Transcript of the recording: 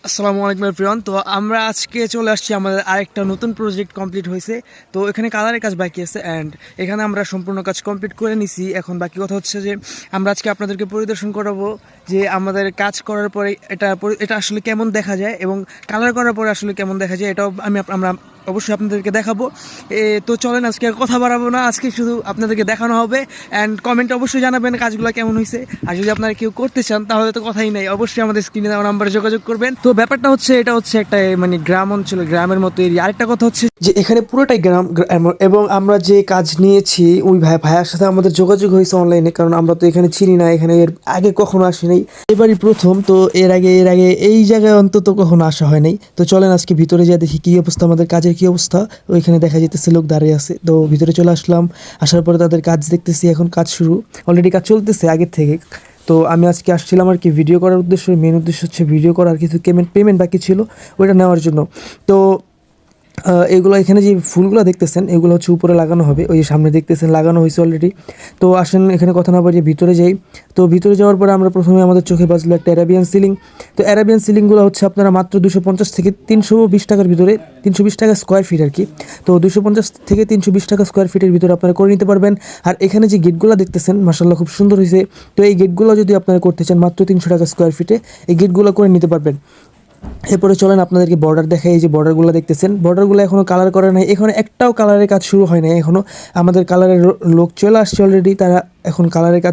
আসসালামু আলাইকুম এভরিওয়ান। তো আমরা আজকে চলে আসছি, আমাদের আরেকটা নতুন প্রজেক্ট কমপ্লিট হয়েছে। তো এখানে কালারের কাজ বাকি আছে অ্যান্ড এখানে আমরা সম্পূর্ণ কাজ কমপ্লিট করে নিছি। এখন বাকি কথা হচ্ছে যে আমরা আজকে আপনাদেরকে পরিদর্শন করাবো যে আমাদের কাজ করার পরে এটা আসলে কেমন দেখা যায় এবং কালার করার পরে আসলে কেমন দেখা যায়, এটাও আমরা অবশ্যই আপনাদেরকে দেখাবো। তো চলেন, আজকে আর কথা বাড়াবো না, আজকে শুধু আপনাদেরকে দেখানো হবে অ্যান্ড কমেন্টে অবশ্যই জানাবেন কাজগুলো কেমন হয়েছে। আর যদি আপনারা কেউ করতে চান তাহলে তো কথাই নাই, অবশ্যই আমাদের স্ক্রিনে দেওয়া নাম্বারে যোগাযোগ করবেন। তো ব্যাপারটা হচ্ছে, এটা হচ্ছে একটা মানে গ্রাম অঞ্চল, গ্রামের মতো এরিয়া। আরেকটা কথা হচ্ছে যে এখানে পুরোটাই গ্রাম এবং আমরা যে কাজ নিয়েছি ওই ভাইয়ার সাথে আমাদের যোগাযোগ হয়েছে অনলাইনে, কারণ আমরা তো এখানে চিনি না, এখানে এর আগে কখনো আসি নাই, এবারই প্রথম। তো এর আগে এই জায়গায় অন্তত কখনো আসা হয় নাই। তো চলেন আজকে ভিতরে যা দেখি কি অবস্থা, আমাদের কাজের কি অবস্থা। ওইখানে দেখা যেতেছে লোক দাঁড়িয়ে আছে, তো ভিতরে চলে আসলাম। আসার পরে তাদের কাজ দেখতেছি, এখন কাজ শুরু, অলরেডি কাজ চলতেছে আগের থেকে। তো আমি আজকে আসছিলাম আর কি ভিডিও করার উদ্দেশ্য, মেন উদ্দেশ্য হচ্ছে ভিডিও করার, কিছু পেমেন্ট বাকি ছিল ওইটা নেওয়ার জন্য। তো এগুলো এখানে যে ফুলগুলো দেখতেছেন এগুলো হচ্ছে উপরে লাগানো হবে, ওই যে সামনে দেখতেছেন লাগানো হয়েছে অলরেডি। তো আসেন এখানে কথা না বাড়িয়ে ভিতরে যাই। তো ভিতরে যাওয়ার পরে আমরা প্রথমে আমাদের চোখে বাজলো একটা অ্যারাবিয়ান সিলিং। তো অ্যারাবিয়ান সিলিংগুলো হচ্ছে আপনারা মাত্র 250 থেকে 320 টাকার ভিতরে, 320 টাকা স্কোয়ার ফিট আর কি। তো 250 থেকে 320 টাকা স্কোয়ার ফিটের ভিতরে আপনারা করে নিতে পারবেন। আর এখানে যে গেটগুলো দেখতেছেন মাশাআল্লাহ খুব সুন্দর হয়েছে। তো এই গেটগুলো যদি আপনারা করতে চান মাত্র 300 টাকা স্কোয়ার ফিটে এই গেটগুলো করে নিতে পারবেন। এরপরে চলেন আপনাদেরকে বর্ডার দেখাই। এই যে বর্ডারগুলো দেখতেছেন, বর্ডারগুলো এখনও কালার করা নাই, এখানে একটাও কালারের কাজ শুরু হয় নাই এখনও। আমাদের কালারের লোক চলে আসছে অলরেডি, তারা এখন কালারের কাজ